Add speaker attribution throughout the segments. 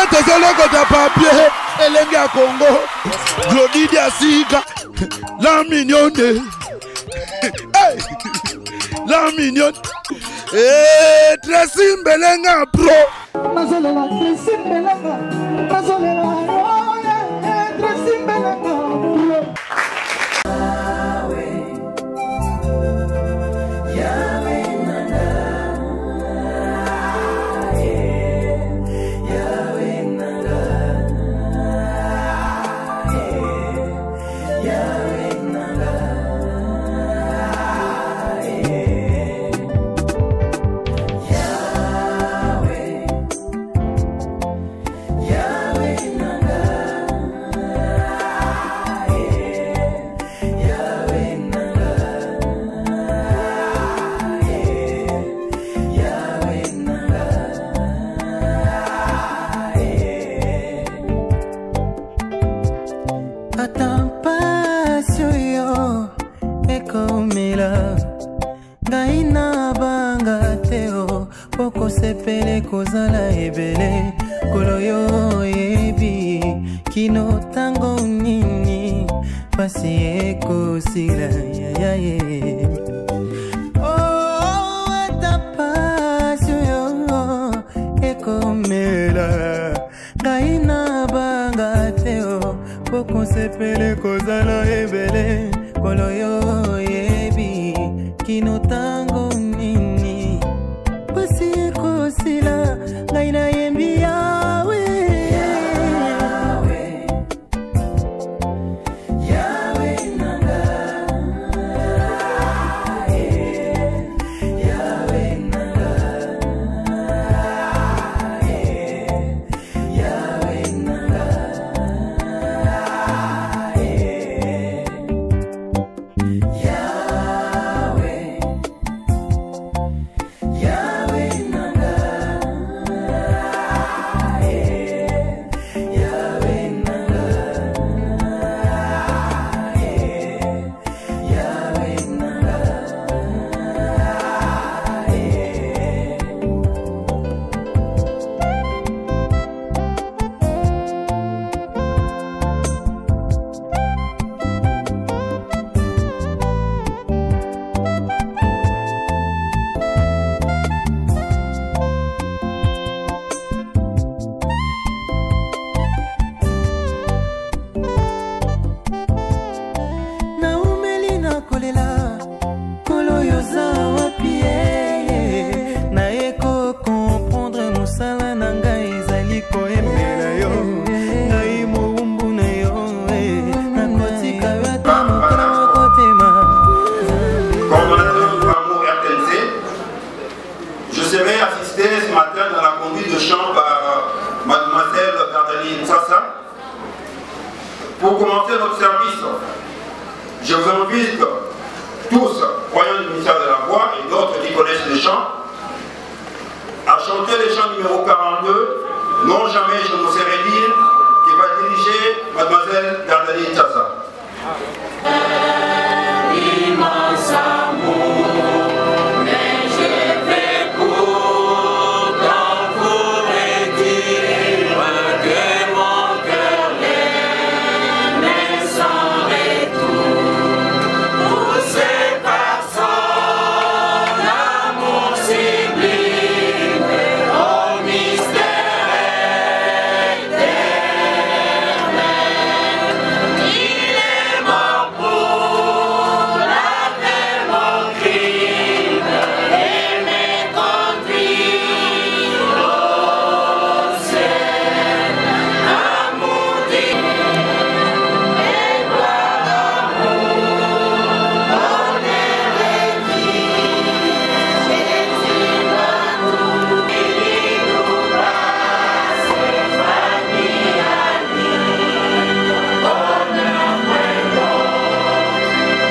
Speaker 1: Tezelego de papier, Elenga Congo, Glody Diasiga, la mignonne, la mignonne, Tracy Belenga Pro.
Speaker 2: Mazolela, Tracy Belenga, Mazolela, Tracy Belenga Pro.
Speaker 3: Gaina banga teo poko sepele kozala ebele koloyo ebi kino tango nini pasi eko sila ya ye oh atapasyo yo eko mela gaina banga teo poko sepele kozala ebele koloyo ebi kino tango nini pasi eko sila gaina yembi yawe yawe nanga yawe nanga yawe nanga
Speaker 4: ce matin dans la conduite de chant par mademoiselle Gardaline Sassa. Pour commencer notre service, je vous invite tous, croyants du ministère de la Voix et d'autres qui connaissent les chants, à chanter les chants numéro 42, Non jamais je n'oserais dire, qui va diriger mademoiselle Gardaline Sassa.
Speaker 5: Immense amour, mais je vais pourtant vous redire que mon cœur l'aime sans retour. Poussé par son amour sublime, au mystère éternel, il est mort pour laver mon crime et me conduire au ciel. Amour divin et gloire d'amour, honneur et vie, Jésus doit tout, il nous passe, famille à lui, honneur prenons,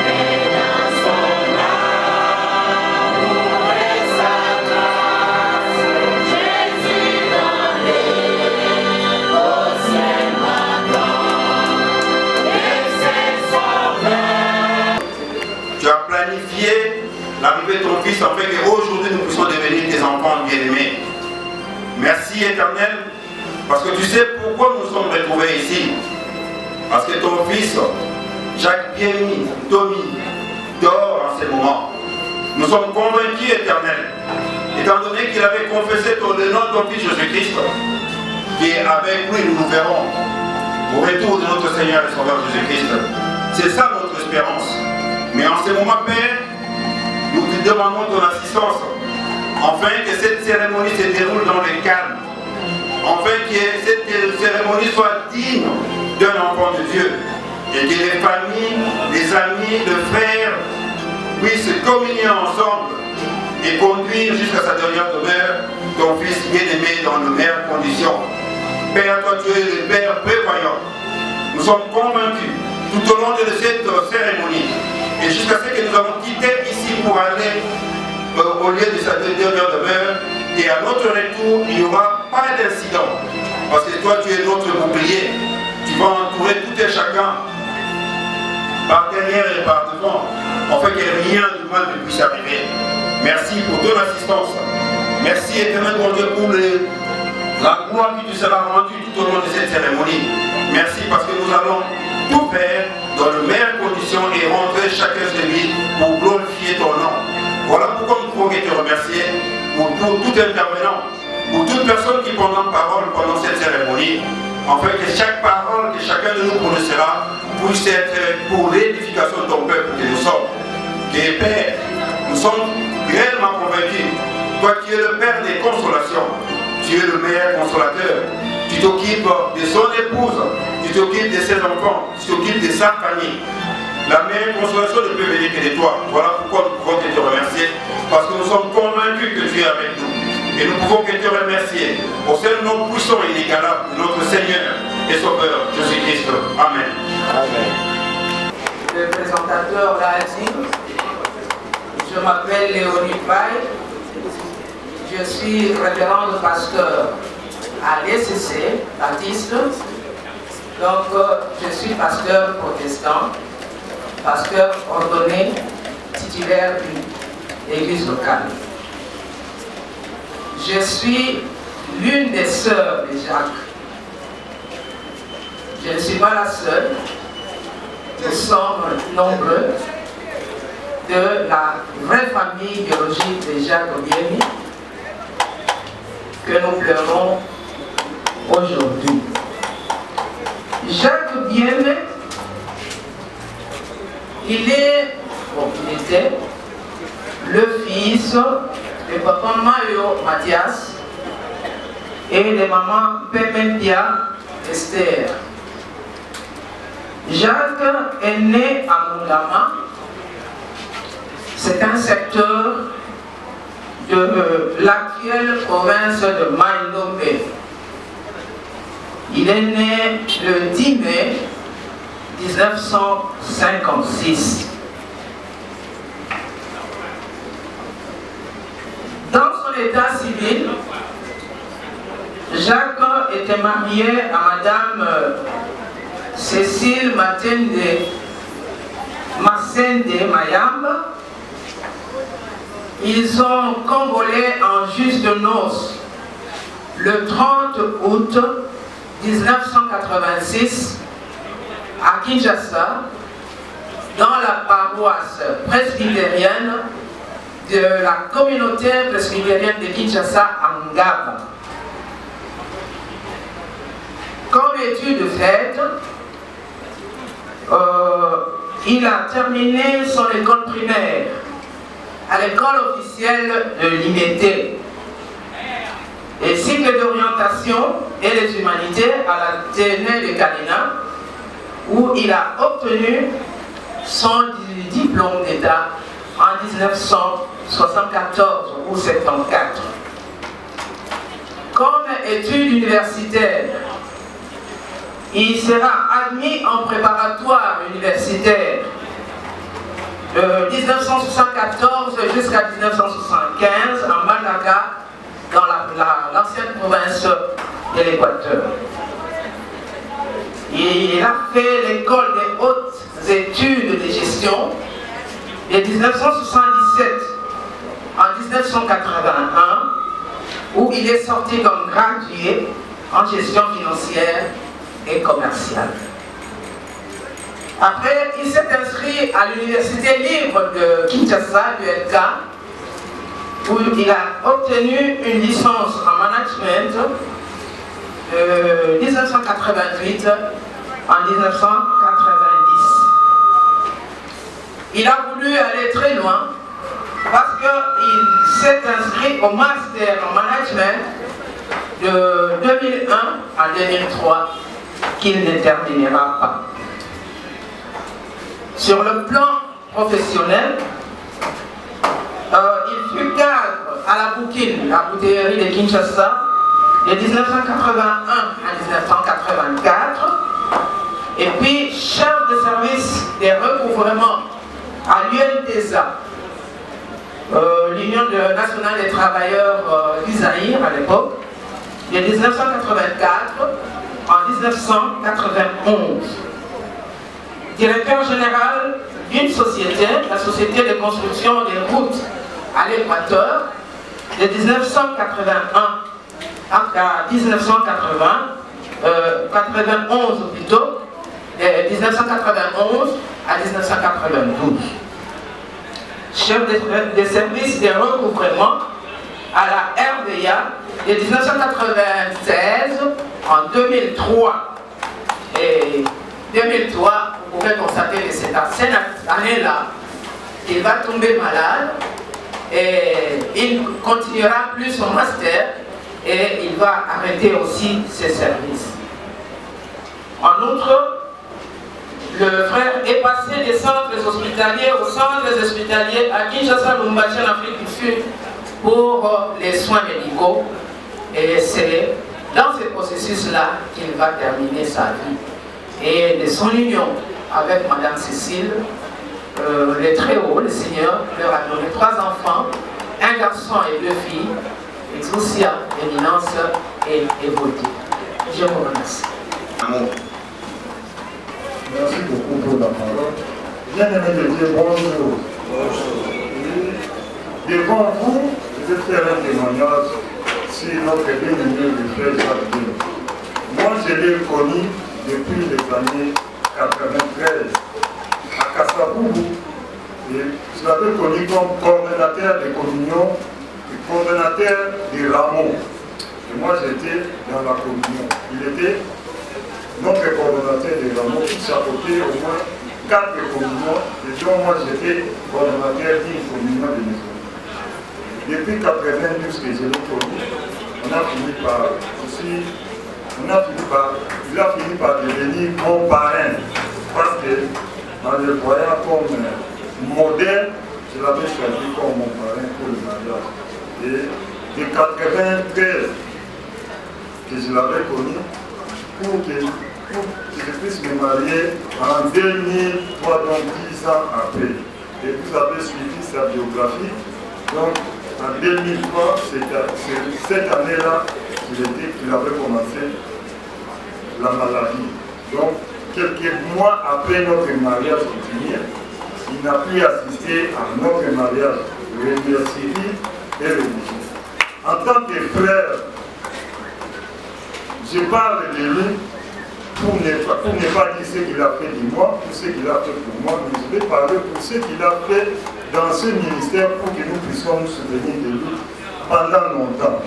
Speaker 5: et dans son amour et sa grâce, Jésus donne au ciel maintenant, et c'est sauveur.
Speaker 4: Tu as planifié l'arrivée de ton fils en fait qu'aujourd'hui nous puissions devenir tes enfants bien-aimés. Merci Éternel Parce que tu sais pourquoi nous sommes retrouvés ici. Parce que ton fils, Jacques Biemi, Tommy, dort en ces moments. Nous sommes convaincus, Éternel, étant donné qu'il avait confessé le nom de ton fils Jésus-Christ, qu'avec lui nous nous verrons au retour de notre Seigneur et Sauveur Jésus-Christ. C'est ça notre espérance. Mais en ces moments, Père, nous te demandons ton assistance, afin que cette cérémonie se déroule dans le calme, afin que cette cérémonie soit digne d'un enfant de Dieu, et que les familles, les amis, les frères puissent communier ensemble et conduire jusqu'à sa dernière demeure ton fils bien-aimé dans de meilleures conditions. Père, toi tu es le Père prévoyant. Nous sommes convaincus tout au long de cette cérémonie et jusqu'à ce que nous avons quitté ici pour aller au lieu de sa dernière demeure, et à notre retour il n'y aura pas d'incident parce que toi tu es notre bouclier. Tu vas entourer tout et chacun par derrière et par devant, afin que rien de mal ne puisse arriver. Merci pour ton assistance. Merci éternel mon Dieu pour la gloire qui te sera rendue tout au long de cette cérémonie. Merci parce que nous allons tout faire dans de meilleures conditions et rentrer chacun chez lui pour glorifier ton nom. Voilà pourquoi nous pouvons te remercier pour tout intervenant, pour toute personne qui prendra parole pendant cette cérémonie, afin que chaque parole que chacun de nous prononcera puisse être pour l'édification de ton peuple que nous sommes. Que Père, nous sommes réellement convaincus, toi qui es le Père des consolations, tu es le meilleur consolateur. Tu t'occupes de son épouse, tu t'occupes de ses enfants, tu t'occupes de sa famille. La meilleure consolation ne peut venir que de toi. Voilà pourquoi nous pouvons te remercier, parce que nous sommes convaincus que tu es avec nous. Et nous pouvons que te remercier au seul nom puissant et inégalable de notre Seigneur et Sauveur Jésus-Christ. Amen.
Speaker 6: Amen.
Speaker 7: Le présentateur l'a dit. Je m'appelle Léonie Paille. Je suis révérende pasteur à l'ECC, baptiste. Donc, je suis pasteur protestant, pasteur ordonné, titulaire d'une église locale. Je suis l'une des sœurs de Jacques. Je ne suis pas la seule. Nous sommes nombreux de la vraie famille biologique de Jacques Biemi que nous pleurons aujourd'hui. Jacques Biemi, il était le fils de papa Mario Mathias et de maman Pemempia Esther. Jacques est né à Mungama. C'est un secteur de l'actuelle province de Maindombe. Il est né le 10 mai 1956. Dans son état civil, Jacques était marié à Madame Cécile Massende Mayamba. Ils ont convolé en juste noces le 30 août 1986 à Kinshasa, dans la paroisse presbytérienne de la communauté presbytérienne de Kinshasa à Ngaba. Comme étude faite, il a terminé son école primaire à l'école officielle de Limité et cycle d'orientation et les humanités à l'Athénée de Kalina, où il a obtenu son diplôme d'État en 1974 ou 74. Comme études universitaires, il sera admis en préparatoire universitaire de 1974 jusqu'à 1975 à Malaga, dans l'ancienne province de l'Équateur. Il a fait l'école des hautes études de gestion de 1977 en 1981, où il est sorti comme gradué en gestion financière et commerciale. Après, il s'est inscrit à l'Université libre de Kinshasa, l'ULK, où il a obtenu une licence en management de 1988 en 1990. Il a voulu aller très loin parce qu'il s'est inscrit au master en management de 2001 à 2003 qu'il ne terminera pas. Sur le plan professionnel, il fut cadre à la Boukine, la bouteillerie de Kinshasa, de 1981 à 1984, et puis chef de service des recouvrements à l'UNTESA, l'Union nationale des travailleurs du Zaïre à l'époque, de 1984 en 1991. Directeur général d'une société, la Société de construction des routes à l'Équateur, de 1981 à 1980, 91 plutôt, de 1991 à 1992. Chef de service des recouvrements à la RDA de 1996 en 2003. Et 2003, vous pouvez constater que c'est à cette année-là qu'il va tomber malade et il ne continuera plus son master et il va arrêter aussi ses services. En outre, le frère est passé des centres hospitaliers aux centres hospitaliers à Kinshasa, Lubumbashi, en Afrique du Sud, pour les soins médicaux. Et c'est dans ce processus-là qu'il va terminer sa vie. Et de son union avec Madame Cécile, le Très-Haut, le Seigneur, leur a donné 3 enfants, un garçon et 2 filles, Exousia, Éminence et Évolution. Je vous remercie.
Speaker 6: Merci beaucoup pour la parole. Bien-aimé de Dieu, bonjour. Devant vous, je vais faire un témoignage sur notre bien-aimé du frère Jacques Dieu. Moi, je l'ai connu depuis les années 93 à Kassaboubou. Et je l'avais connu comme coordonnateur de communion et coordonnateur des rameaux. Et moi, j'étais dans la communion. Il était notre coordonnateur des rameaux qui chapeautait au moins 4 communions. Et donc, moi, j'étais coordonnateur d'une communion de maison. Depuis 92 que je l'ai connu, on a fini par aussi. Il a fini par devenir mon parrain parce que en le voyant comme modèle, je l'avais choisi comme mon parrain pour le mariage. Et de 93 que je l'avais connu pour que je puisse me marier en 2003, donc 10 ans après. Et vous avez suivi sa biographie. Donc en 2003, c'est cette année-là qu'il avait commencé la maladie. Donc, quelques mois après notre mariage coutumier, il n'a pu assister à notre mariage civil et religieux. En tant que frère, je parle de lui pour ne pas dire ce qu'il a fait de moi, pour ce qu'il a fait pour moi, mais je vais parler pour ce qu'il a fait dans ce ministère pour que nous puissions nous souvenir de lui pendant longtemps.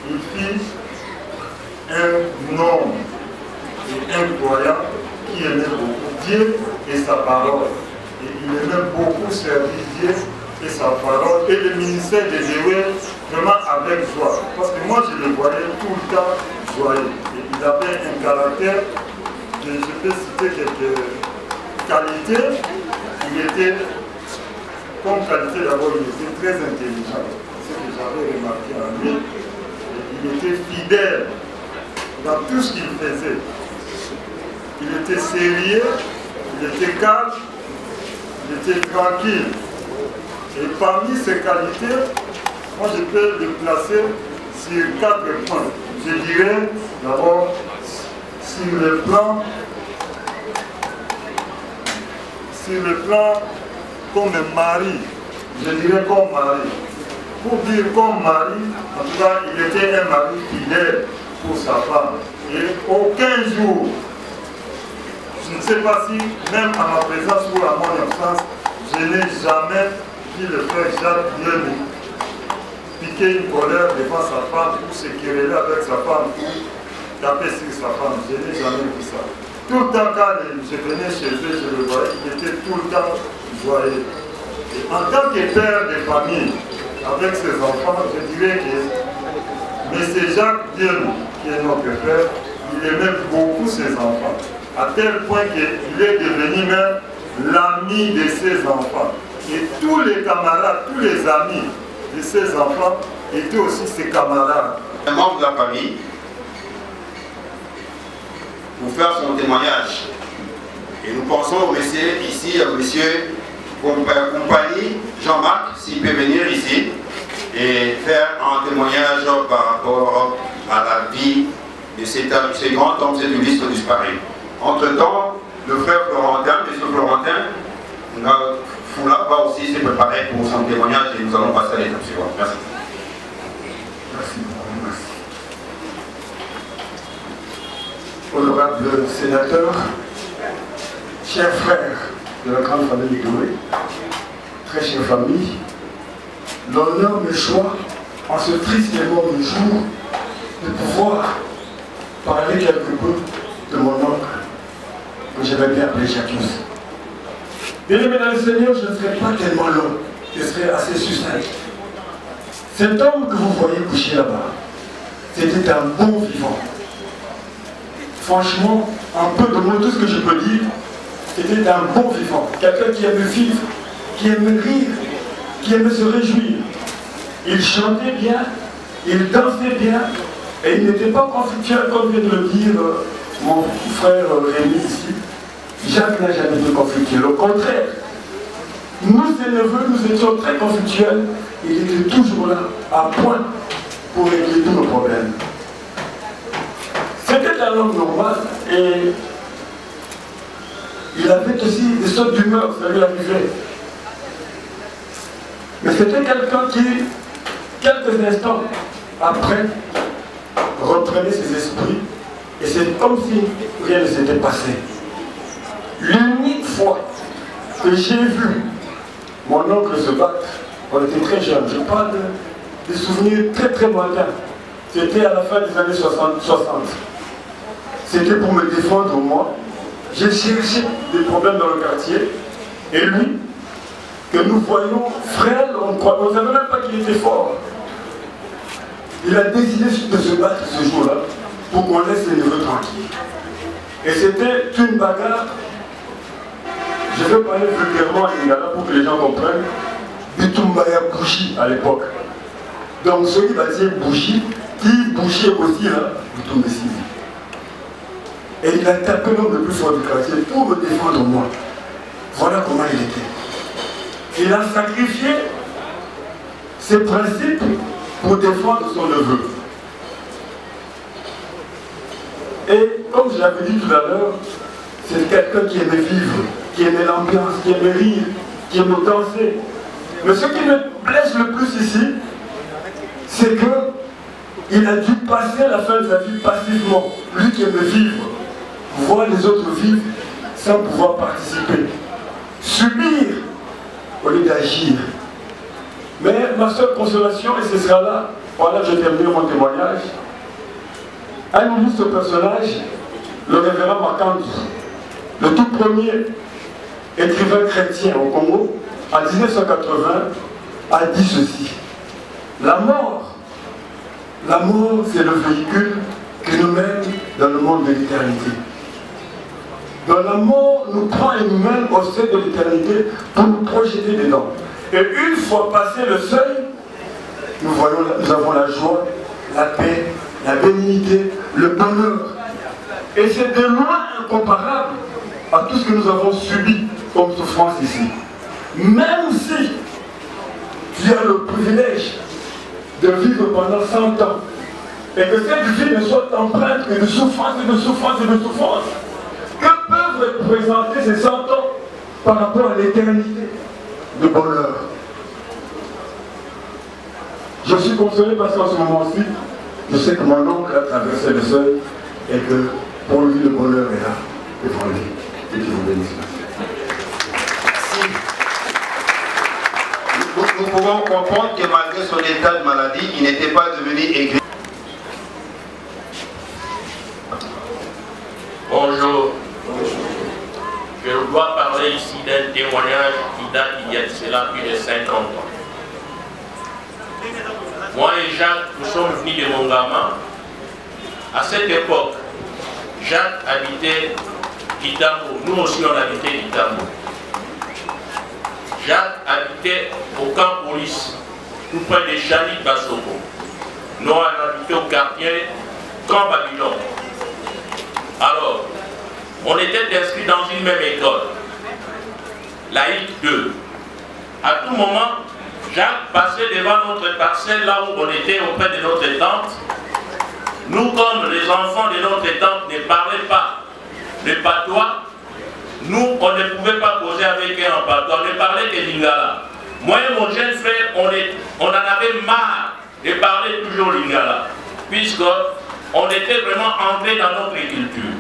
Speaker 6: Il fit un homme et un croyant qui aimait beaucoup Dieu et sa parole. Et il aimait beaucoup servir Dieu et sa parole et le ministère de Dieu vraiment avec joie. Parce que moi je le voyais tout le temps joyeux. Et il avait un caractère, je peux citer quelques qualités. Il était, comme qualité d'abord, il était très intelligent. C'est ce que j'avais remarqué en lui. Et il était fidèle dans tout ce qu'il faisait. Il était sérieux, il était calme, il était tranquille. Et parmi ces qualités, moi je peux le placer sur 4 points. Je dirais d'abord sur le plan comme mari. Je dirais comme mari. Pour dire comme mari, en tout cas, il était un mari fidèle. pour sa femme. Et aucun jour, je ne sais pas si, même à ma présence ou à mon absence, je n'ai jamais vu le frère Jacques Dieuny piquer une colère devant sa femme ou se quereller avec sa femme ou taper sur sa femme. Je n'ai jamais vu ça. Tout le temps quand je venais chez eux, je le voyais, il était tout le temps joyeux. Et en tant que père de famille, avec ses enfants, je dirais que M. Jacques Dieuny, qui est notre frère, il aimait beaucoup ses enfants, à tel point qu'il est devenu même l'ami de ses enfants. Et tous les camarades, tous les amis de ses enfants étaient aussi ses camarades.
Speaker 4: Un membre de la famille, pour faire son témoignage. Et nous pensons au monsieur ici, au monsieur Compagnie, Jean-Marc, s'il peut venir ici et faire un témoignage par rapport à la vie de ces grands hommes, cette liste disparue. Entre-temps, le frère Florentin, monsieur Florentin, Foula va aussi se préparer pour son témoignage et nous allons passer à l'étape suivante. Merci.
Speaker 8: Merci beaucoup, merci. Honorable sénateur, chers frères de la grande famille de Goué, très chère famille, l'honneur me choisit en ce triste et énorme jour de pouvoir parler quelque peu de mon oncle que j'avais bien appelé Jacques. Bien aimé dans le Seigneur, je ne serai pas tellement long, je serai assez succinct. Cet homme que vous voyez couché là-bas, c'était un bon vivant. Franchement, un peu de moi, tout ce que je peux dire, c'était un bon vivant. Quelqu'un qui aimait vivre, qui aimait rire, qui aimait se réjouir. Il chantait bien, il dansait bien, et il n'était pas conflictuel, comme vient de le dire mon frère Rémi ici. Jacques n'a jamais été conflictuel. Au contraire, nous, ses neveux, nous étions très conflictuels. Il était toujours là, à point, pour régler tous nos problèmes. C'était un homme normal et il avait aussi des sortes d'humeur, ça lui arrivait. Mais c'était quelqu'un qui, quelques instants après, reprenait ses esprits et c'est comme si rien ne s'était passé. L'unique fois que j'ai vu mon oncle se battre, on était très jeunes, je parle de souvenirs très très lointains. C'était à la fin des années 60. C'était pour me défendre moi. J'ai cherché des problèmes dans le quartier. Et lui, que nous voyons frêle, on ne savait même pas qu'il était fort. Il a décidé de se battre ce jour-là pour qu'on laisse les neveux tranquilles. Et c'était une bagarre. Je vais parler vulgairement en lingala pour que les gens comprennent. Bitumbaya Bouchi à l'époque. Donc celui va dire Bouchi, qui Bouchi aussi là, Bitumbesi. Et il a tapé l'homme le plus fort du quartier pour me défendre moi. Voilà comment il était. Il a sacrifié ses principes pour défendre son neveu. Et comme je l'avais dit tout à l'heure, c'est quelqu'un qui aimait vivre, qui aimait l'ambiance, qui aimait rire, qui aimait danser. Mais ce qui me blesse le plus ici, c'est qu'il a dû passer la fin de sa vie passivement. Lui qui aimait vivre, voir les autres vivre sans pouvoir participer. Subir au lieu d'agir. Mais ma seule consolation, et ce sera là, voilà, je termine mon témoignage, un illustre personnage, le révérend Makandi, le tout premier écrivain chrétien au Congo, en 1980, a dit ceci. La mort, c'est le véhicule qui nous mène dans le monde de l'éternité. Dans la mort nous prend et nous mène au sein de l'éternité pour nous projeter dedans. Et une fois passé le seuil, nous avons la joie, la paix, la bénignité, le bonheur. Et c'est de loin incomparable à tout ce que nous avons subi comme souffrance ici. Même si tu as le privilège de vivre pendant 100 ans et que cette vie ne soit empreinte que de souffrance et de souffrance et de souffrance, que peuvent représenter ces 100 ans par rapport à l'éternité de bonheur? Je suis consolé parce qu'en ce moment-ci, Je sais que mon oncle a traversé le seuil et que pour lui le bonheur est là, devant lui. Que Dieu vous bénisse.
Speaker 4: Nous pouvons comprendre que malgré son état de maladie, il n'était pas devenu aigri.
Speaker 9: Bonjour. Je dois parler ici d'un témoignage qui date il y a de cela plus de 50 ans. Moi et Jacques, nous sommes venus de Mongama. À cette époque, Jacques habitait Kitambo. Nous aussi on habitait Kitambo. Jacques habitait au camp police, tout près de Chani Basoko. Nous on habitait au quartier Camp Babylone. Alors, on était inscrits dans une même école, laïque 2. À tout moment, Jacques passait devant notre parcelle, là où on était auprès de notre tante. Nous, comme les enfants de notre tante ne parlaient pas le patois, nous, on ne pouvait pas causer avec eux en patois, on ne parlait que lingala. Moi et mon jeune frère, on en avait marre de parler toujours lingala, puisqu'on était vraiment ancrés dans notre culture.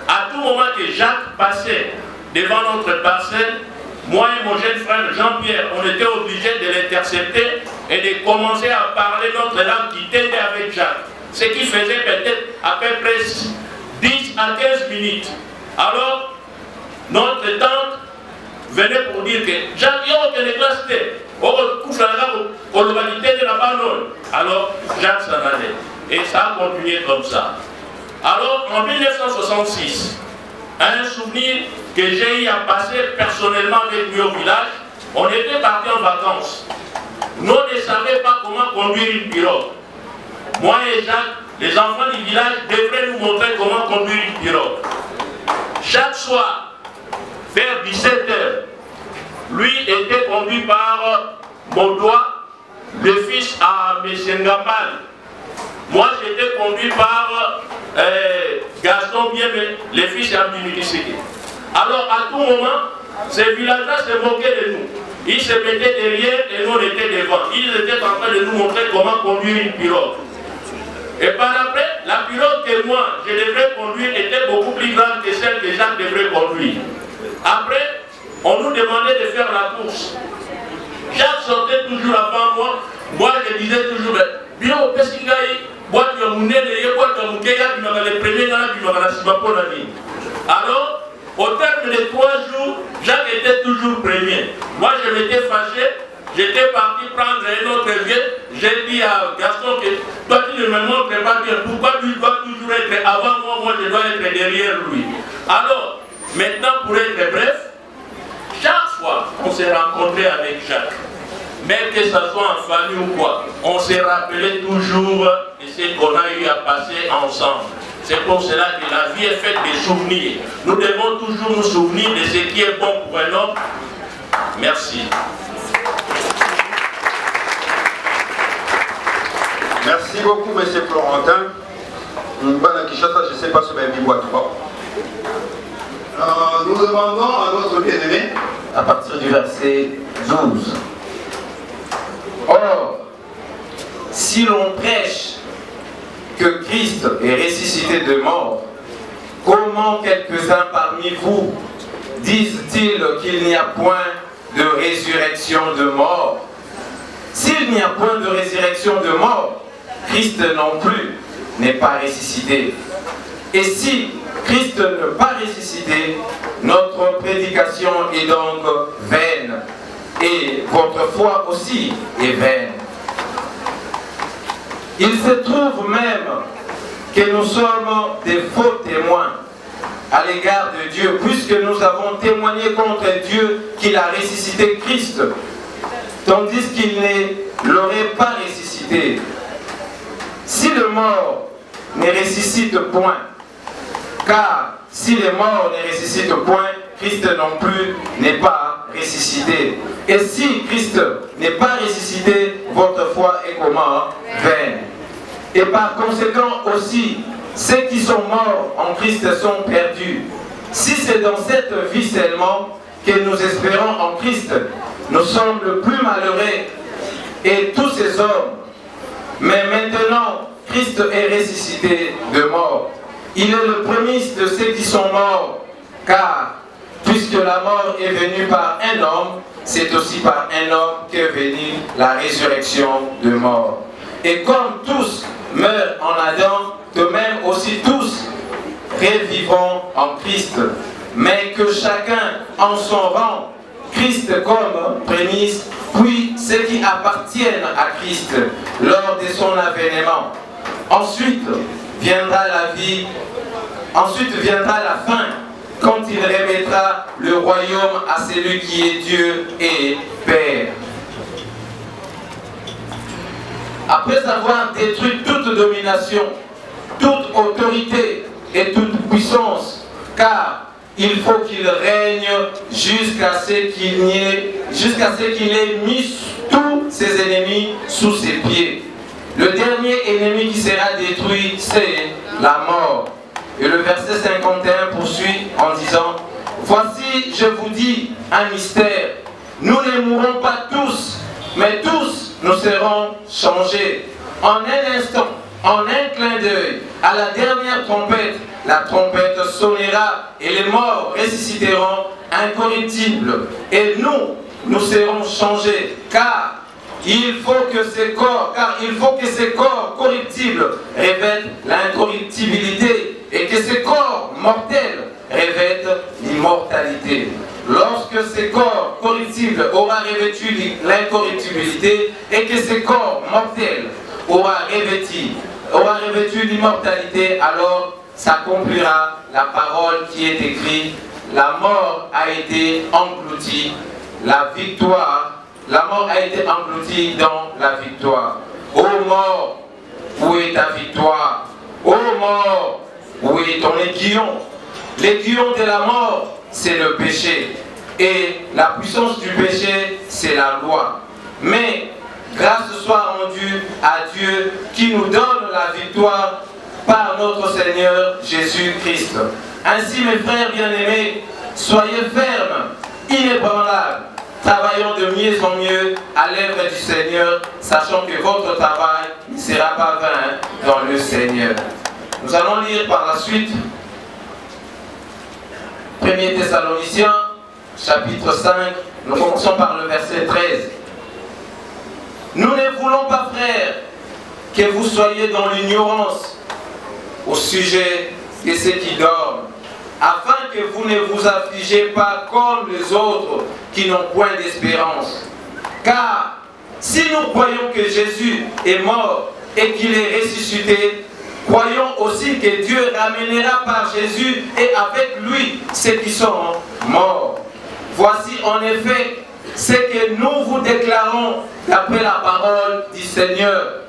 Speaker 9: À tout moment que Jacques passait devant notre parcelle, moi et mon jeune frère Jean-Pierre, on était obligés de l'intercepter et de commencer à parler notre langue qui t'aidait avec Jacques. Ce qui faisait peut-être à peu près 10 à 15 minutes. Alors, notre tante venait pour dire que Jacques, alors Jacques s'en allait. Et ça a continué comme ça. Alors, en 1966, un souvenir que j'ai eu à passer personnellement avec lui au village, on était partis en vacances. Nous ne savions pas comment conduire une pirogue. Moi et Jacques, les enfants du village devraient nous montrer comment conduire une pirogue. Chaque soir, vers 17h, lui était conduit par mon doigt, le fils à M. Ngambal. Moi, j'étais conduit par Gaston Biemé, le fils à Mimikisiki. Alors, à tout moment, ces villageois se moquaient de nous. Ils se mettaient derrière et nous, on était devant. Ils étaient en train de nous montrer comment conduire une pirogue. Et par après, la pirogue que moi, je devrais conduire était beaucoup plus grande que celle que Jacques devrait conduire. Après, on nous demandait de faire la course. Jacques sortait toujours avant moi. Moi, je disais toujours, bien au Pessingaï, alors, au terme de 3 jours, Jacques était toujours premier. Moi, je m'étais fâché, j'étais parti prendre un autre vieux. J'ai dit à Gaston que toi, tu ne me montres pas bien. Pourquoi tu dois toujours être avant moi, moi je dois être derrière lui. Alors, maintenant, pour être bref, chaque fois on s'est rencontré avec Jacques, même que ce soit en famille ou quoi, on s'est rappelé toujours de ce qu'on a eu à passer ensemble. C'est pour cela que la vie est faite de souvenirs. Nous devons toujours nous souvenir de ce qui est bon pour un homme. Merci.
Speaker 4: Merci beaucoup, M. Florentin. Je ne sais pas si vous avez dit quoi. Nous demandons à notre bien-aimé,
Speaker 10: à partir du verset 12. Or, si l'on prêche que Christ est ressuscité de mort, comment quelques-uns parmi vous disent-ils qu'il n'y a point de résurrection de mort? S'il n'y a point de résurrection de mort, Christ non plus n'est pas ressuscité. Et si Christ n'est pas ressuscité, notre prédication est donc vaine, et votre foi aussi est vaine. Il se trouve même que nous sommes des faux témoins à l'égard de Dieu, puisque nous avons témoigné contre Dieu qu'il a ressuscité Christ, tandis qu'il ne l'aurait pas ressuscité. Si le mort ne ressuscite point, car si les morts ne ressuscitent point, Christ non plus n'est pas ressuscité. Et si Christ n'est pas ressuscité, votre foi est comment? Vaine. Et par conséquent aussi, ceux qui sont morts en Christ sont perdus. Si c'est dans cette vie seulement que nous espérons en Christ, nous sommes le plus malheureux et tous ces hommes. Mais maintenant, Christ est ressuscité de mort. Il est le premier de ceux qui sont morts, car puisque la mort est venue par un homme, c'est aussi par un homme qu'est venue la résurrection de mort. Et comme tous meurent en Adam, de même aussi tous revivront en Christ, mais que chacun en son rang, Christ comme prémisse, puis ceux qui appartiennent à Christ lors de son avènement. Ensuite viendra la vie, ensuite viendra la fin, quand il remettra le royaume à celui qui est Dieu et Père. Après avoir détruit toute domination, toute autorité et toute puissance, car il faut qu'il règne jusqu'à ce qu'il ait mis tous ses ennemis sous ses pieds. Le dernier ennemi qui sera détruit, c'est la mort. Et le verset 51 poursuit en disant: voici, je vous dis un mystère. Nous ne mourrons pas tous, mais tous nous serons changés. En un instant, en un clin d'œil, à la dernière trompette, la trompette sonnera et les morts ressusciteront incorruptibles. Et nous serons changés, car il faut que ces corps corruptibles revêtent l'incorruptibilité et que ces corps mortels revêtent l'immortalité. Lorsque ces corps corruptibles aura revêtu l'incorruptibilité et que ces corps mortels aura revêtu l'immortalité, alors s'accomplira la parole qui est écrite: la mort a été engloutie, la mort a été engloutie dans la victoire. Ô mort, où est ta victoire? Ô mort, où est ton aiguillon? L'aiguillon de la mort, c'est le péché. Et la puissance du péché, c'est la loi. Mais grâce soit rendue à Dieu qui nous donne la victoire par notre Seigneur Jésus-Christ. Ainsi, mes frères bien-aimés, soyez fermes, inébranlables, travaillant de mieux en mieux à l'œuvre du Seigneur, sachant que votre travail ne sera pas vain dans le Seigneur. Nous allons lire par la suite 1 Thessaloniciens, chapitre 5, nous commençons par le verset 13. Nous ne voulons pas, frères, que vous soyez dans l'ignorance au sujet de ceux qui dorment, afin que vous ne vous affligez pas comme les autres qui n'ont point d'espérance. Car si nous croyons que Jésus est mort et qu'il est ressuscité, croyons aussi que Dieu ramènera par Jésus et avec lui ceux qui sont morts. Voici en effet ce que nous vous déclarons d'après la parole du Seigneur.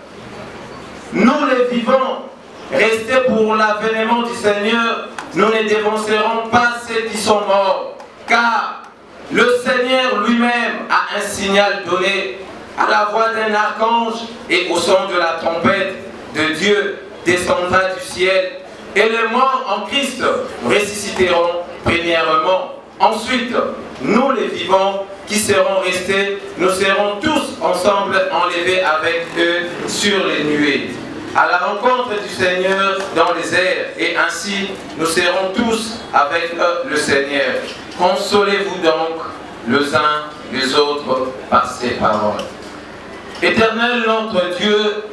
Speaker 10: Nous les vivants, restés pour l'avènement du Seigneur, nous ne dévancerons pas ceux qui sont morts, car le Seigneur lui-même a un signal donné à la voix d'un archange et au son de la trompette de Dieu descendra du ciel, et les morts en Christ ressusciteront premièrement. Ensuite, nous les vivants qui serons restés, nous serons tous ensemble enlevés avec eux sur les nuées, à la rencontre du Seigneur dans les airs, et ainsi nous serons tous avec le Seigneur. Consolez-vous donc les uns les autres par ces paroles. Éternel notre Dieu,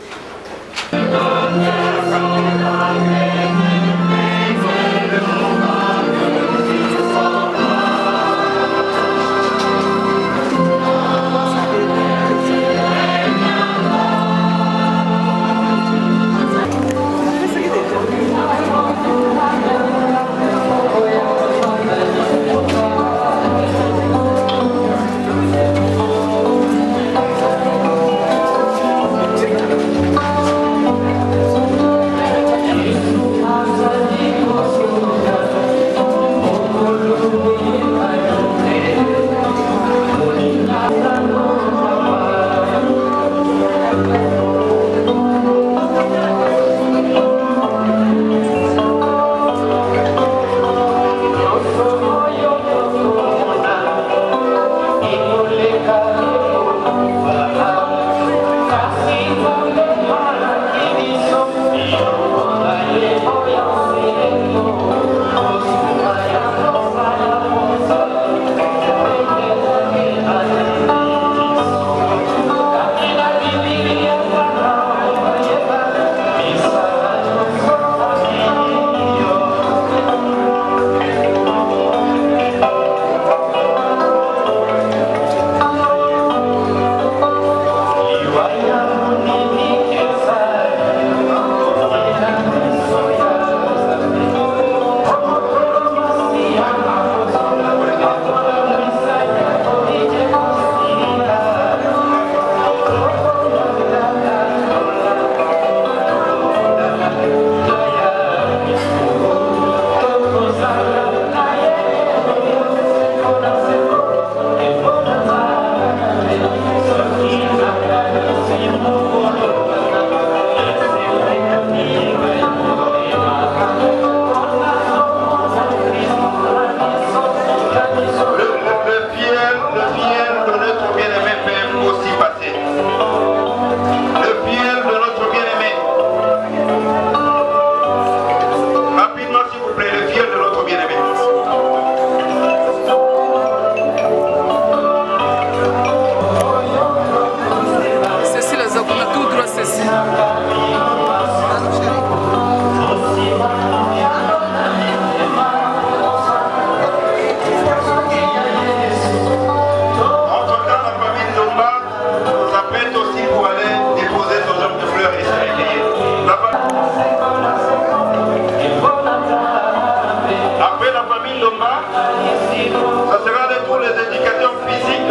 Speaker 4: Après la famille Lomba, ça sera de tous les éducateurs physiques,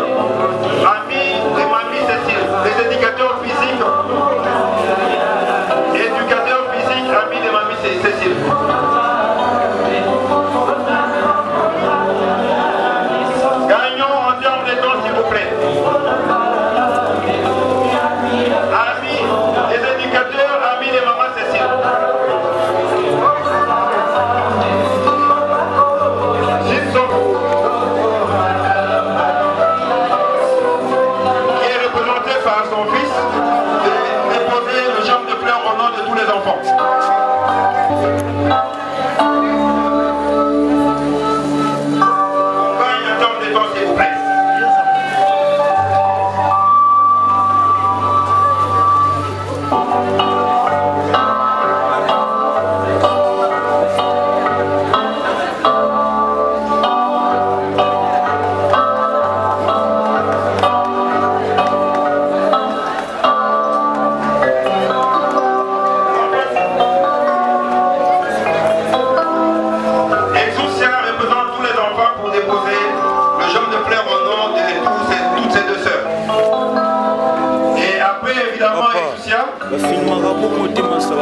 Speaker 4: amis de Mamie Cécile, les éducateurs physiques, éducateurs physiques, amis de Mamie Cécile. Gagnons en termes de temps, s'il vous plaît. Amis des éducateurs, amis de Maman Cécile. Qui est représenté par son fils, de déposer le germe de fleurs au nom de tous les enfants. S'il vous plaît.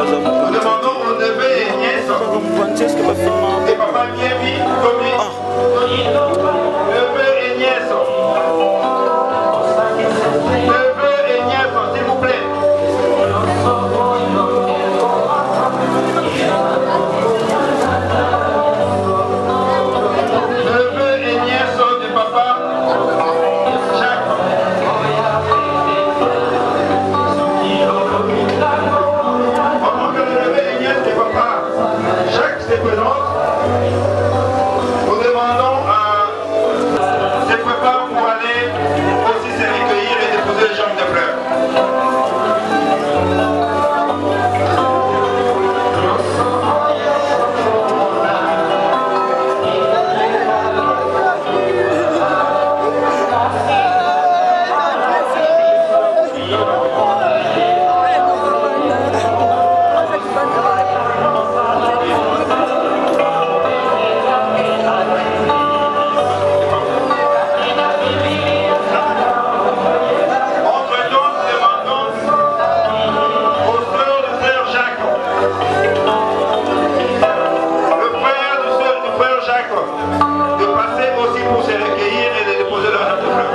Speaker 4: Nous demandons aux neveux et nièces et papa bien mis, neveux et nièces. Neveux et nièces, s'il vous plaît. Neveux et nièces de papa Jacques. Jacques se présente. Nous demandons à se préparer pour aller aussi se recueillir et déposer les germes de fleurs. De passer aussi pour se recueillir et de déposer leur germe de fleurs.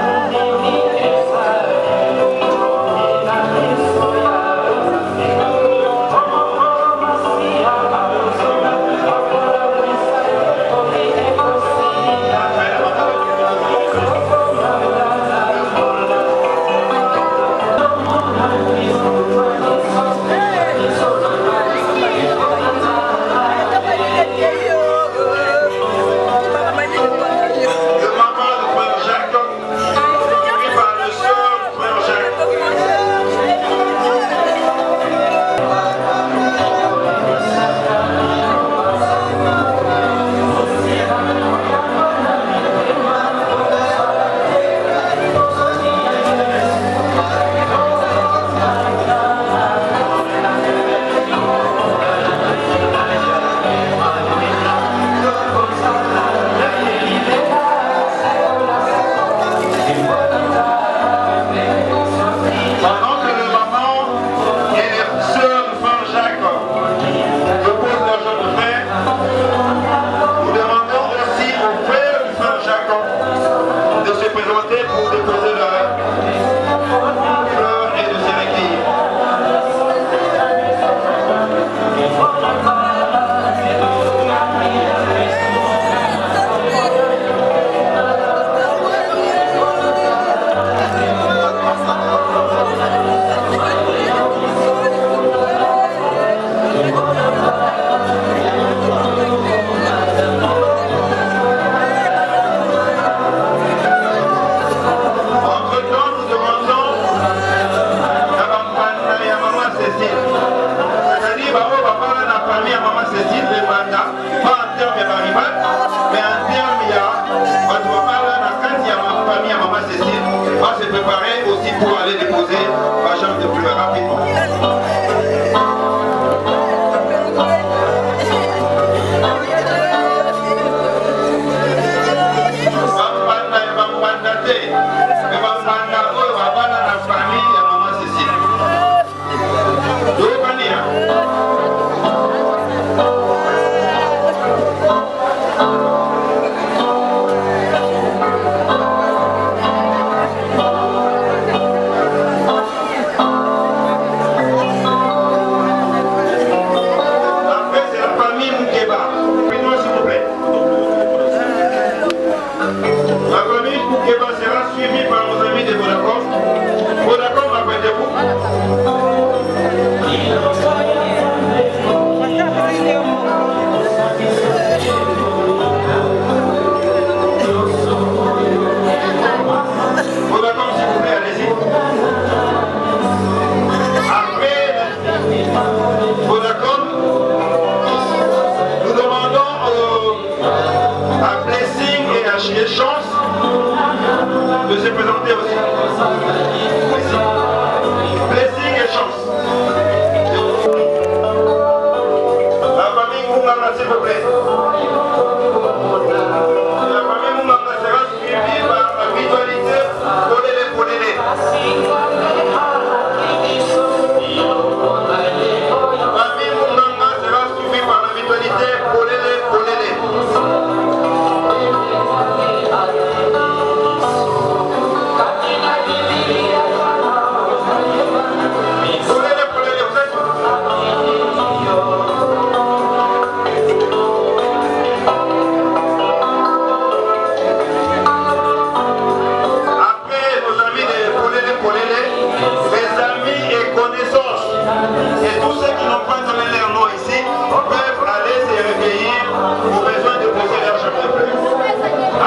Speaker 4: à Blessing et à Chance de se présenter aussi. Blessing et Chance. La famille Moungana, s'il vous plaît. La famille Moungana sera suivie par la mutualité Polélé. La famille Moungana sera suivie par la mutualité Polélé. Et tous ceux qui n'ont pas donné leur nom ici peuvent aller se recueillir au besoin de poser leur chef de fleurs.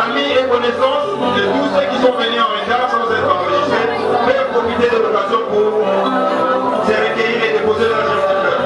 Speaker 4: Amis et connaissances de tous ceux qui sont venus en retard sans être enregistrés peuvent profiter de l'occasion pour se recueillir et déposer leur chef de fleurs.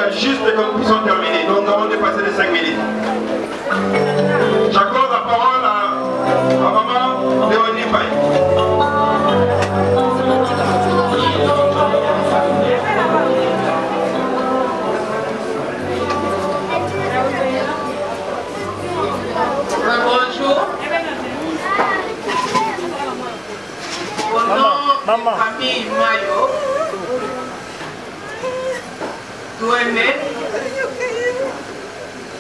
Speaker 4: Juste les conclusions terminées, donc nous avons dépassé les 5 minutes. J'accorde la parole à maman Léonie Paye.
Speaker 7: Bonjour. Au nom de la famille Mayo, Douémé,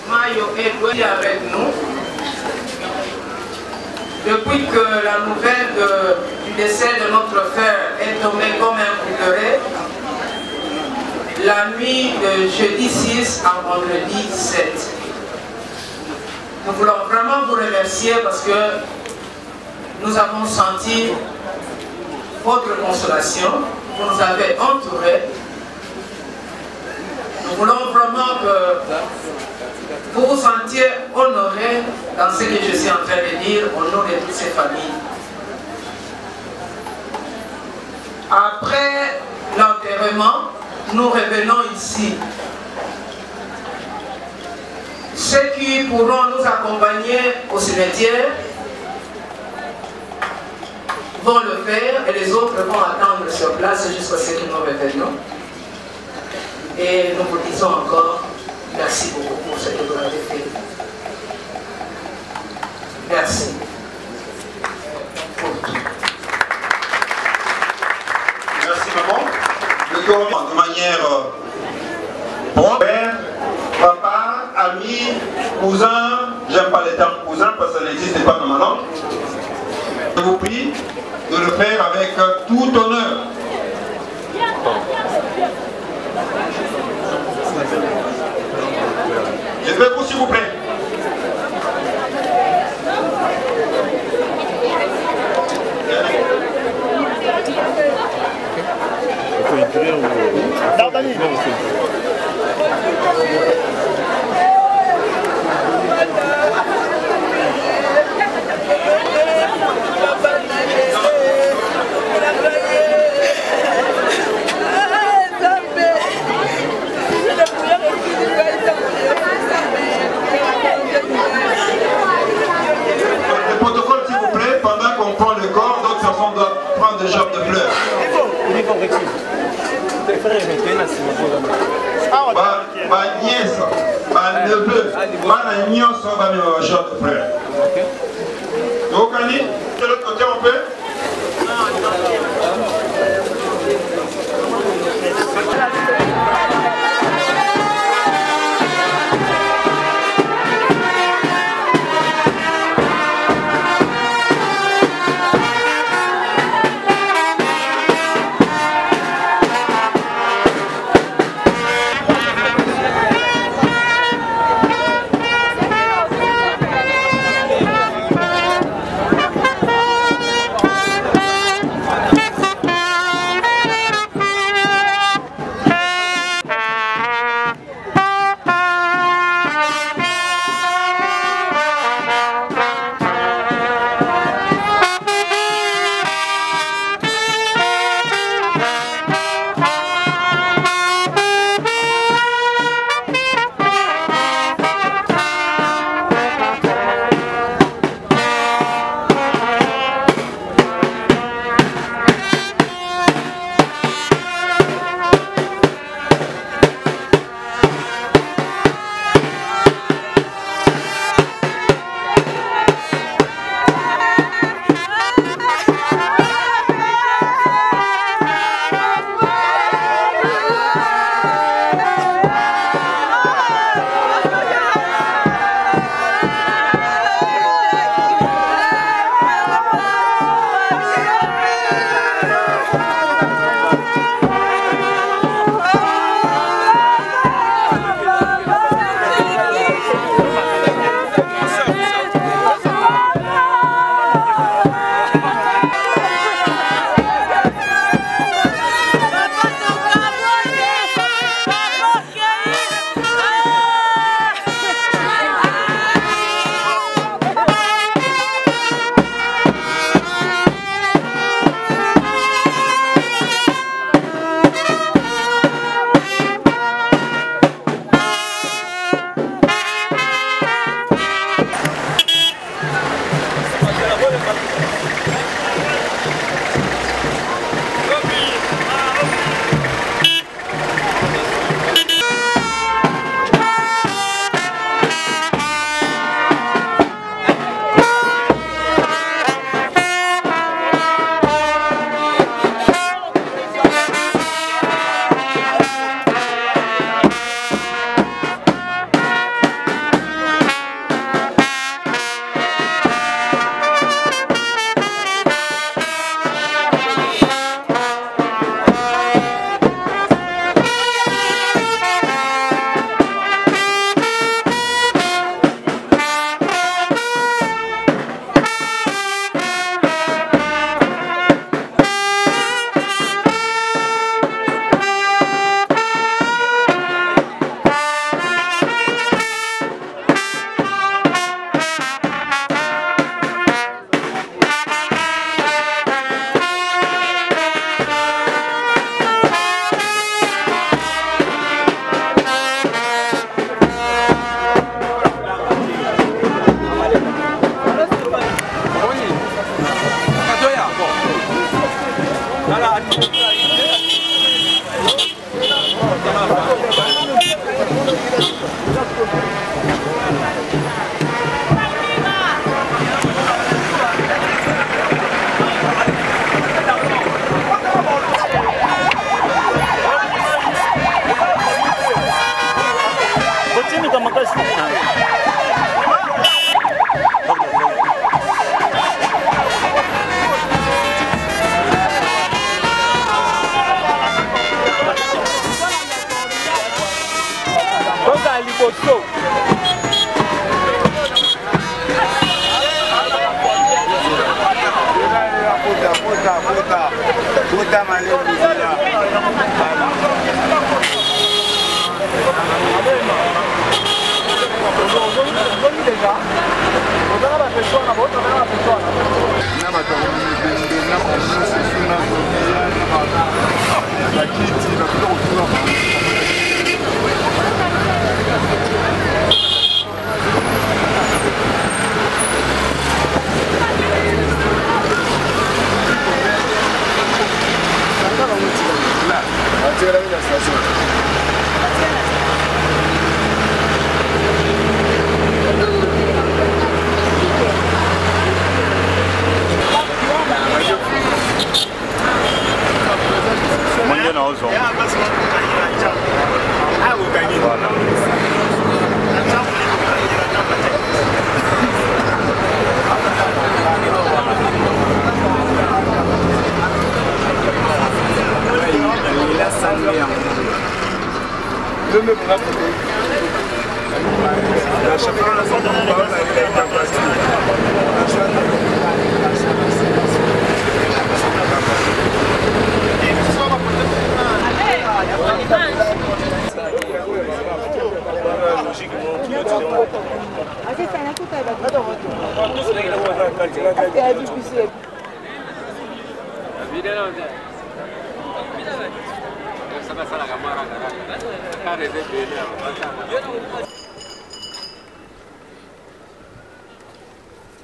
Speaker 7: Mayo et Doué avec nous. Depuis que la nouvelle du décès de notre frère est tombée comme un coup de rêve, la nuit de jeudi 6 à vendredi 7. Nous voulons vraiment vous remercier parce que nous avons senti votre consolation, vous nous avez entourés. Nous voulons vraiment que vous vous sentiez honorés dans ce que je suis en train de dire au nom de toutes ces familles. Après l'enterrement, nous revenons ici. Ceux qui pourront nous accompagner au cimetière vont le faire et les autres vont attendre sur place jusqu'à ce que nous revenions. Et nous vous disons encore merci beaucoup pour ce que vous avez fait. Merci.
Speaker 4: Merci maman. Le corps de manière père, papa, ami, cousin, j'aime pas les termes cousin parce que ça n'existe pas dans ma langue. Je vous prie de le faire avec tout honneur. Je vais vous s'il vous plaît. Le protocole s'il vous plaît, pendant qu'on prend le corps, d'autres personnes doivent prendre des chapes de fleurs. Ma nièce, ma neveu, ma nièce va me chap de fleurs. Donc, Annie, de l'autre côté, on peut.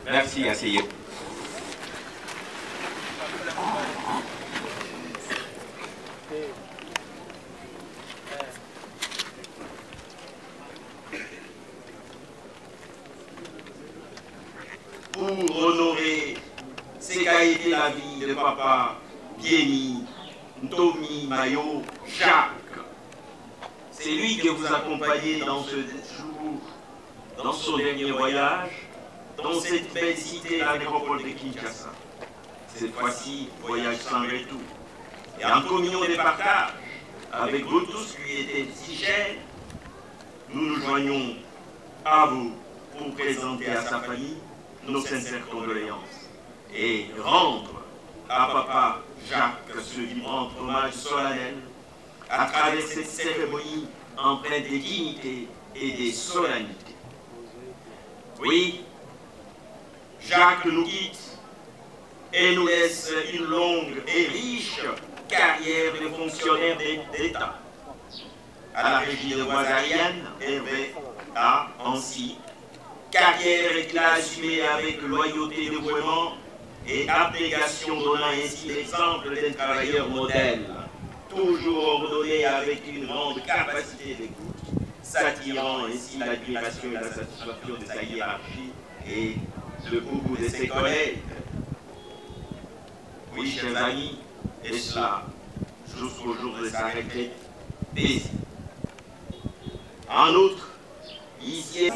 Speaker 11: Merci, asseyez. Pour honorer ce qu'a été la vie de papa Bieni, Ntomi, Mayo, Jacques. C'est lui qui vous accompagnait dans ce jour, dans son dernier voyage, dans cette belle cité, la nécropole de Kinshasa. Cette fois-ci, voyage sans retour. Et en communion de partage avec vous tous qui étaient si chers, nous nous joignons à vous pour présenter à sa famille nos sincères condoléances et rendre à papa Jacques ce vibrant hommage solennel à travers cette cérémonie empreinte de dignité et de solennité. Oui, Jacques nous quitte et nous laisse une longue et riche carrière de fonctionnaire d'État. À la régie de voies aériennes, Hervé a ainsi carrière qu'il a assumée avec loyauté, dévouement et abnégation, donnant ainsi l'exemple d'un travailleur modèle, toujours ordonné avec une grande capacité d'écoute, s'attirant ainsi l'admiration et la satisfaction de sa hiérarchie et de beaucoup de ses collègues. Oui, chers amis, et cela jusqu'au jour de sa retraite paisible. En outre, ici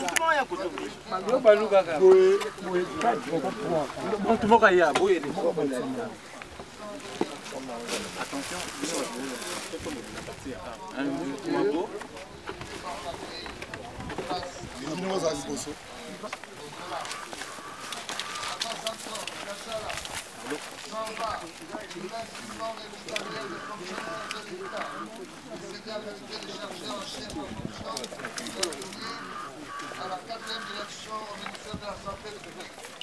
Speaker 12: à la 4e direction au ministère de la Santé et de l'Éducation.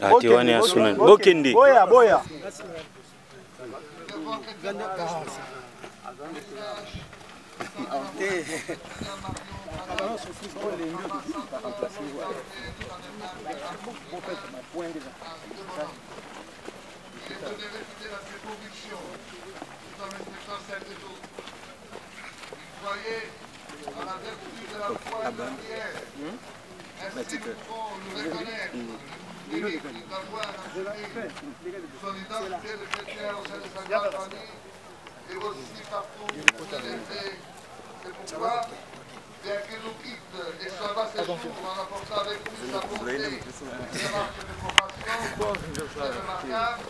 Speaker 13: Atiwani asunan Bokindi
Speaker 12: boya boya à la vertu de la foi et de la prière, ainsi nous devons le reconnaître et qui t'envoie à son identité de chrétien au sein de sa grande famille et aussi partout où elle était. C'est pourquoi, bien qu'il nous quitte et s'en va ses jours en apportant avec lui sa bonté et sa marque de compassion, c'est remarquable,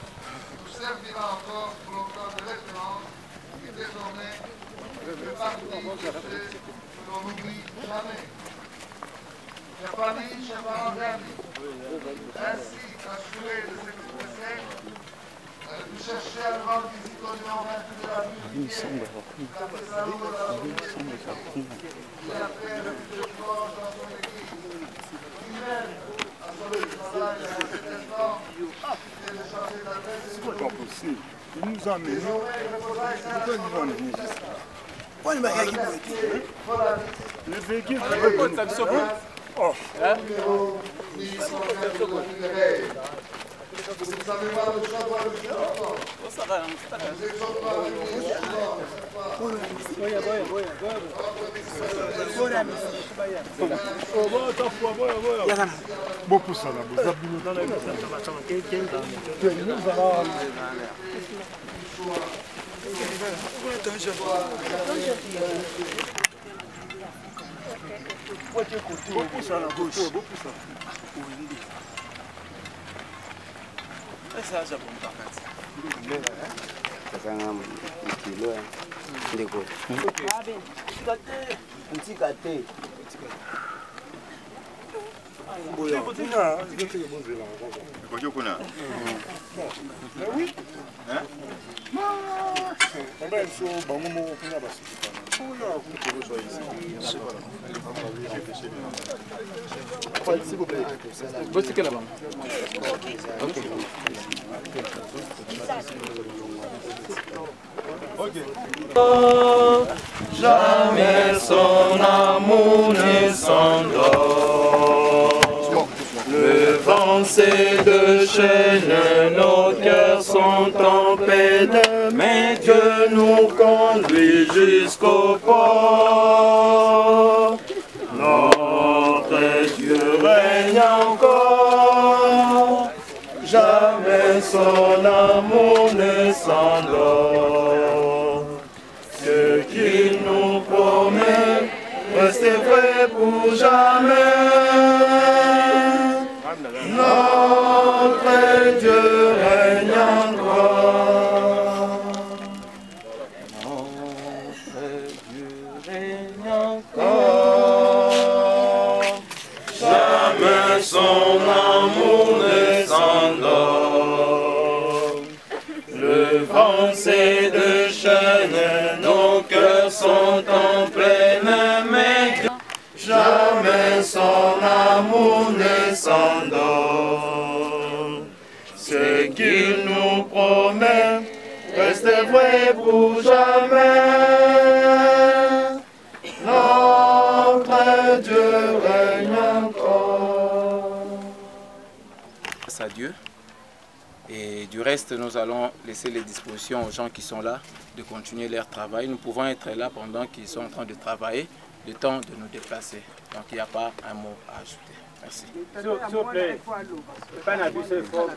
Speaker 12: nous servira encore pour longtemps de référence et désormais le parti de ceux que l'on n'oublie jamais. Chers familles, chers parents et amis, ainsi assurés de ce qui précède, nous chercher à rendre visite au numéro 28 de la rue la Thessalonique de la rue qui a fait le plus de force dans son église, qui mène à son travail à cet instant, c'est de changer d'adresse et de
Speaker 6: C'est pas possible. Il nous a amené. Le véhicule
Speaker 12: numéro 1120 de Réveil. Vous ne savez pas le choix pour le choix. Nous exhortons à venir
Speaker 13: S'il vous plaît. Vous là-bas.
Speaker 3: Jamais son amour ne s'endort. Le vent c'est de chaîne, nos cœurs sont en peine, mais Dieu nous conduit jusqu'au port. Notre Dieu règne encore, jamais son amour ne s'endort. Ce qu'il nous promet, restez vrai pour jamais. Notre Dieu règne encore. Notre Dieu règne encore. Jamais son amour ne s'endort. Le vent c'est de chaîne, nos cœurs sont en pleine mais jamais son amour ne s'endort. Ce qu'il nous promet, reste vrai pour jamais. Notre Dieu règne encore.
Speaker 10: Grâce à Dieu. Et du reste, nous allons laisser les dispositions aux gens qui sont là de continuer leur travail. Nous pouvons être là pendant qu'ils sont en train de travailler, le temps de nous déplacer. Donc il n'y a pas un mot à ajouter. Merci.
Speaker 14: S'il vous plaît, pas n'abuser fort.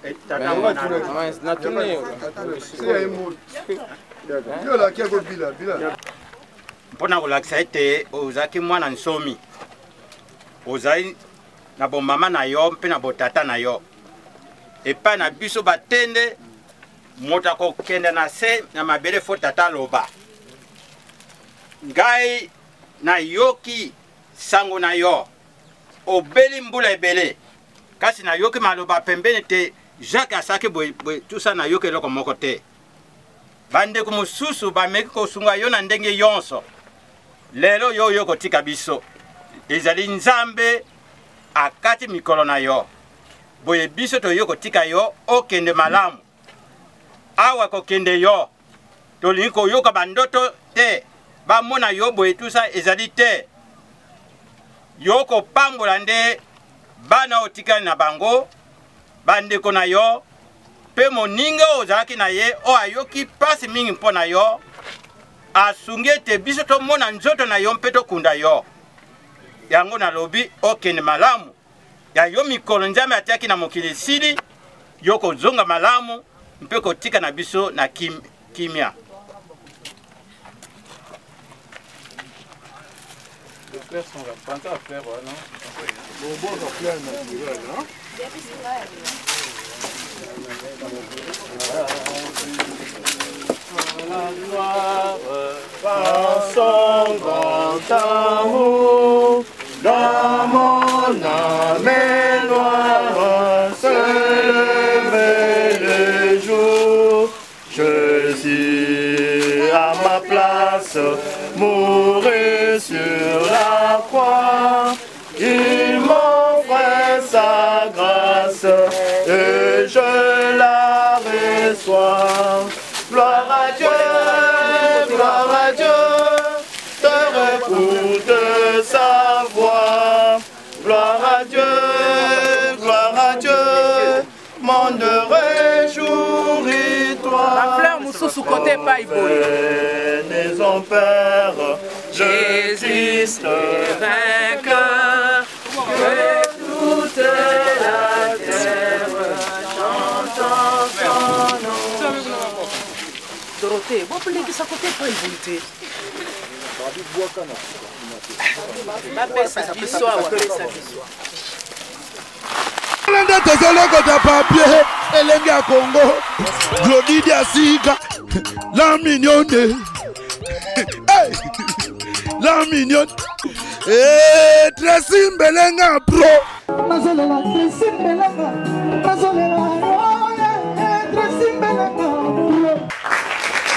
Speaker 11: Mpona kolakisa ete ozalaki mwana nsomi, ozali na bomama na yo mpe na botata na yo. Epai na biso batende moto akokende na se na mabele fo tata aloba. Ngai na yoki sango na yo obeli mbula ebele kasi na yoki maloba pembeni te Jacques asaki boye tusa na yoki eloko moko te. Bandeko mosusu bameki kosunga yo na ndenge yonso. Lelo yo yo kotika biso ezali Nzambe akati mikolo na yo. Boye biso to yo kotika yo okende malamu. Awa kokende yo tolingi koyoka bandoto te. Bamona yo boye tusa ezali te. Yo kopambola nde bana otikali na bango bandeko na yo pe moninga ozalaki na ye o ayoki pasi mingi mpona yo asungi ete biso tomona nzoto na yo mpe tokunda yo. Yango nalobi okende malamu
Speaker 15: ya yo mikolo nzambe atiaki na mokili esili yo kozonga malamu mpe kotika na biso na kimia.
Speaker 13: Les frères sont là. Pensez à faire, non?
Speaker 1: Bon, ça plaît, naturel, hein?
Speaker 3: La gloire par son grand amour, dans mon âme noire se levait le jour. Je suis à ma place, mourir sur la croix. Il m'offre sa grâce et je la reçois. Gloire à Dieu, terre écoute sa voix. Gloire à Dieu, monde réjouis-toi.
Speaker 7: La fleur Moussou côté paille.
Speaker 3: Maison Père, Jésus vainqueur, que toute la terre chante son nom.
Speaker 7: Dorothée, vous pouvez dire ça côté paille volonté.
Speaker 1: Landa tezoloko ta papier, elenge ya Congo, Glodidi Asika, la mignonne, hey, la mignonne, Tracy Mbelenga pro.
Speaker 2: Nazolela Tracy Mbelenga,